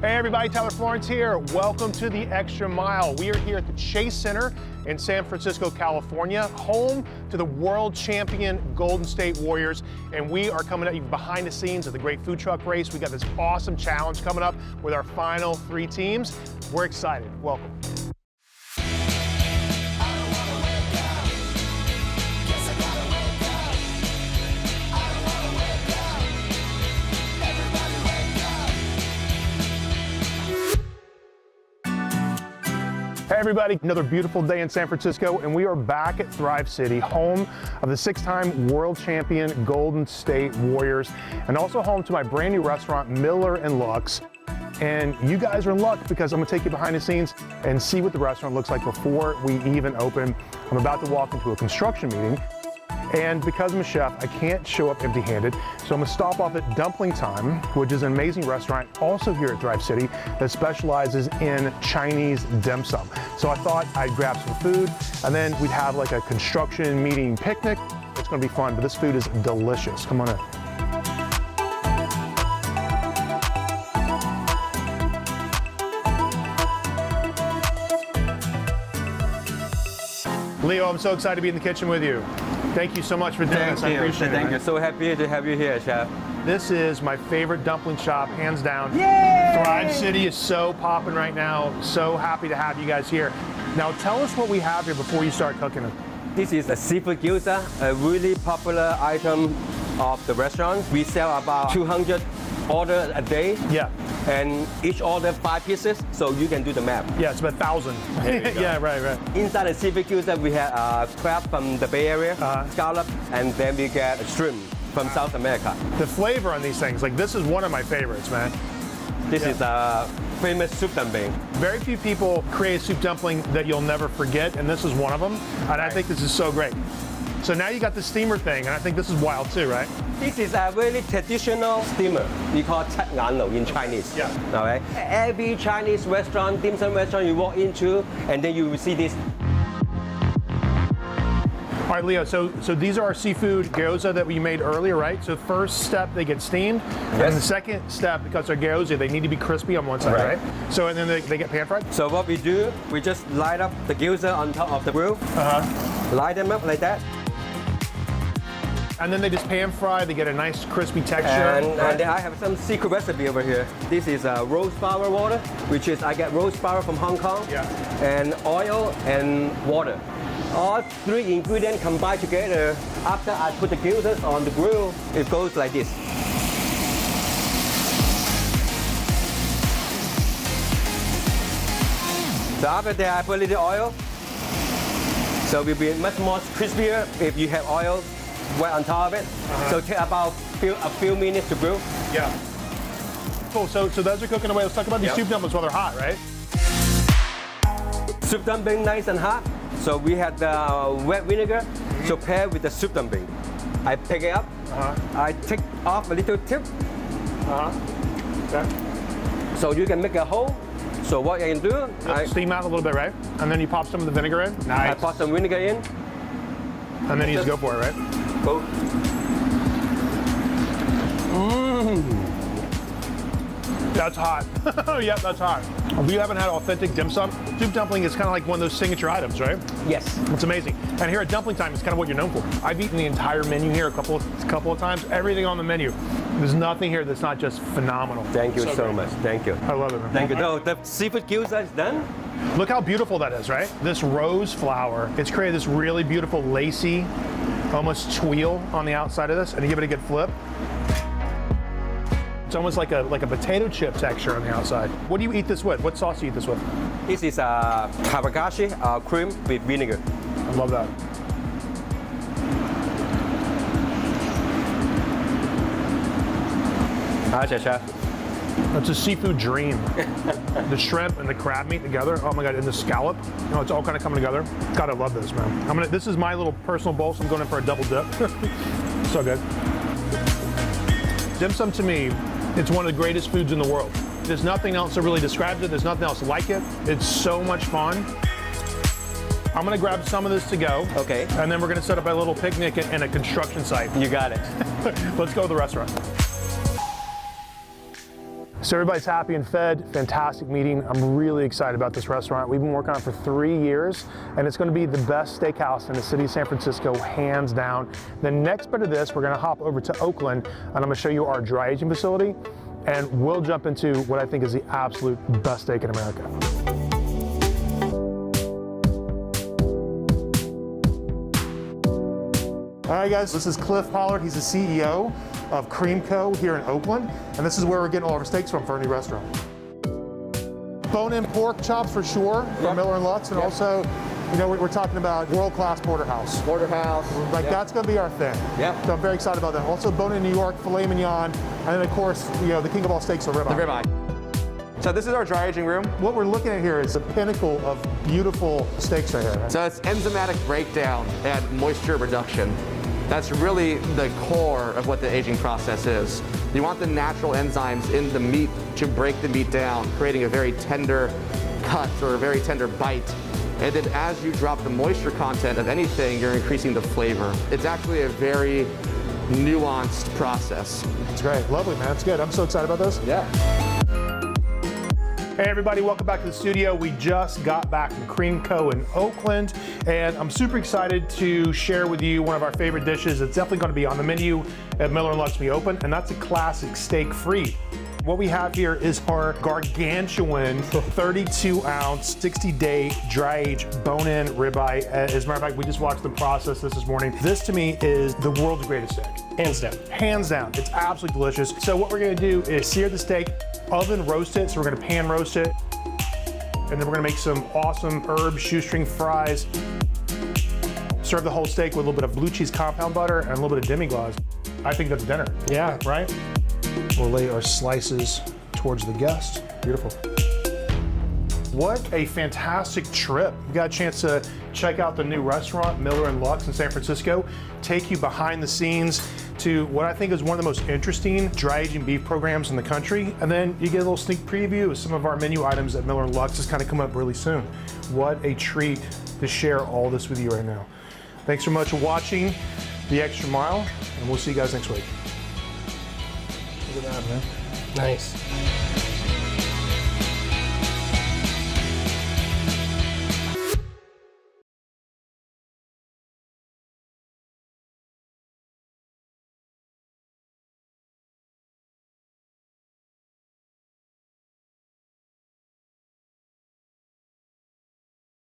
Hey everybody, Tyler Florence here. Welcome to the Extra Mile. We are here at the Chase Center in San Francisco, California, home to the world champion Golden State Warriors. And we are coming at you behind the scenes of the great food truck race. We got this awesome challenge coming up with our final 3 teams. We're excited. Welcome. Hey everybody, another beautiful day in San Francisco, and we are back at Thrive City, home of the 6-time world champion Golden State Warriors, and also home to my brand new restaurant, Miller & Lux. And you guys are in luck because I'm gonna take you behind the scenes and see what the restaurant looks like before we even open. I'm about to walk into a construction meeting, and because I'm a chef, I can't show up empty-handed, so I'm gonna stop off at Dumpling Time, which is an amazing restaurant also here at Thrive City that specializes in Chinese dim sum. So I thought I'd grab some food, and then we'd have like a construction meeting picnic. It's gonna be fun, but this food is delicious. Come on in. Leo, I'm so excited to be in the kitchen with you. Thank you so much for doing this. I appreciate it. Thank you. So happy to have you here, Chef. This is my favorite dumpling shop, hands down. Yay! Thrive City is so popping right now. So happy to have you guys here. Now tell us what we have here before you start cooking it. This is a seafood gyoza, a really popular item of the restaurant. We sell about 200 orders a day. Yeah. And each order 5 pieces, so you can do the math. Yeah, it's about 1,000. Yeah, right. Inside the seafood gyoza, we have crab from the Bay Area, scallop, and then we get shrimp from South America. The flavor on these things, like this is one of my favorites, man. This is a famous soup dumpling. Very few people create a soup dumpling that you'll never forget, and this is one of them. And I think this is so great. So now you got the steamer thing, and I think this is wild too, right? This is a really traditional steamer. We call it 七眼爐 in Chinese. Yeah. All right. Every Chinese restaurant, dim sum restaurant you walk into, and then you will see this. All right, Leo, so these are our seafood gyoza that we made earlier, right? So first step, they get steamed. Yes. And the second step, because they're gyoza, they need to be crispy on one side, right? So, and then they get pan fried? So what we do, we just light up the gyoza on top of the grill. Light them up like that. And then they just pan fry, they get a nice crispy texture. And then I have some secret recipe over here. This is rose flower water, which is I get rose flower from Hong Kong. Yeah. And oil and water. All 3 ingredients combined together. After I put the gyoza on the grill, it goes like this. So after that, I put a little oil. So it will be much more crispier if you have oil wet on top of it. So take about a few minutes to grill. Yeah. Cool, so those are cooking away. Let's talk about these soup dumplings while they're hot, right? Soup dumpling nice and hot. So we had the wet vinegar, so pair with the soup dumpling. I pick it up, I take off a little tip. Okay. So you can make a hole. So what I can do, I steam out a little bit, right? And then you pop some of the vinegar in. Nice. I put some vinegar in. And then you just go for it, right? Go. That's hot. Yeah, that's hot. If you haven't had authentic dim sum, soup dumpling is kind of like one of those signature items, right? Yes. It's amazing. And here at Dumpling Time, it's kind of what you're known for. I've eaten the entire menu here a couple of times. Everything on the menu. There's nothing here that's not just phenomenal. Thank you so much. Thank you. I love it, man. Thank you. No, the seafood gyoza is done. Look how beautiful that is, right? This rose flower, it's created this really beautiful lacy, almost tweel on the outside of this, and you give it a good flip. It's almost like a potato chip texture on the outside. What do you eat this with? What sauce do you eat this with? This is kawagashi cream with vinegar. I love that. Hi, Chef. That's a seafood dream. The shrimp and the crab meat together. Oh my God, and the scallop. You know, it's all kind of coming together. God, I love this, man. This is my little personal bowl, so I'm going in for a double dip. So good. Dim sum to me, it's one of the greatest foods in the world. There's nothing else that really describes it. There's nothing else like it. It's so much fun. I'm gonna grab some of this to go. Okay. And then we're gonna set up a little picnic in a construction site. You got it. Let's go to the restaurant. So everybody's happy and fed, fantastic meeting. I'm really excited about this restaurant. We've been working on it for 3 years, and it's gonna be the best steakhouse in the city of San Francisco, hands down. The next bit of this, we're gonna hop over to Oakland, and I'm gonna show you our dry aging facility, and we'll jump into what I think is the absolute best steak in America. All right, guys, this is Cliff Pollard. He's the CEO of Cream Co. here in Oakland, and this is where we're getting all of our steaks from for our new restaurant. Bone-in pork chops for sure, from Miller & Lutz, and also, you know, we're talking about world-class porterhouse. Porterhouse. Like, that's gonna be our thing. Yep. So I'm very excited about that. Also, bone-in New York, filet mignon, and then of course, you know, the king of all steaks, the ribeye. The ribeye. So this is our dry aging room. What we're looking at here is the pinnacle of beautiful steaks right here. So it's enzymatic breakdown and moisture reduction. That's really the core of what the aging process is. You want the natural enzymes in the meat to break the meat down, creating a very tender cut or a very tender bite. And then as you drop the moisture content of anything, you're increasing the flavor. It's actually a very nuanced process. It's great, lovely, man, it's good. I'm so excited about this. Yeah. Hey everybody, welcome back to the studio. We just got back from Cream Co. in Oakland, and I'm super excited to share with you one of our favorite dishes. It's definitely gonna be on the menu at Miller & Lutz when we open, and that's a classic steak free. What we have here is our gargantuan 32-ounce, 60-day dry-aged bone-in ribeye. As a matter of fact, we just watched them process this morning. This to me is the world's greatest steak. Hands down. Hands down, it's absolutely delicious. So what we're gonna do is sear the steak, oven roast it, so we're gonna pan roast it, and then we're gonna make some awesome herb shoestring fries. Serve the whole steak with a little bit of blue cheese compound butter and a little bit of demi-glace. I think that's dinner. Yeah. Right? We'll lay our slices towards the guest. Beautiful. What a fantastic trip. We got a chance to check out the new restaurant, Miller & Lutz in San Francisco, take you behind the scenes to what I think is one of the most interesting dry aging beef programs in the country. And then you get a little sneak preview of some of our menu items at Miller & Lutz is kind of coming up really soon. What a treat to share all this with you right now. Thanks so much for watching The Extra Mile, and we'll see you guys next week. Look at that, man. Nice.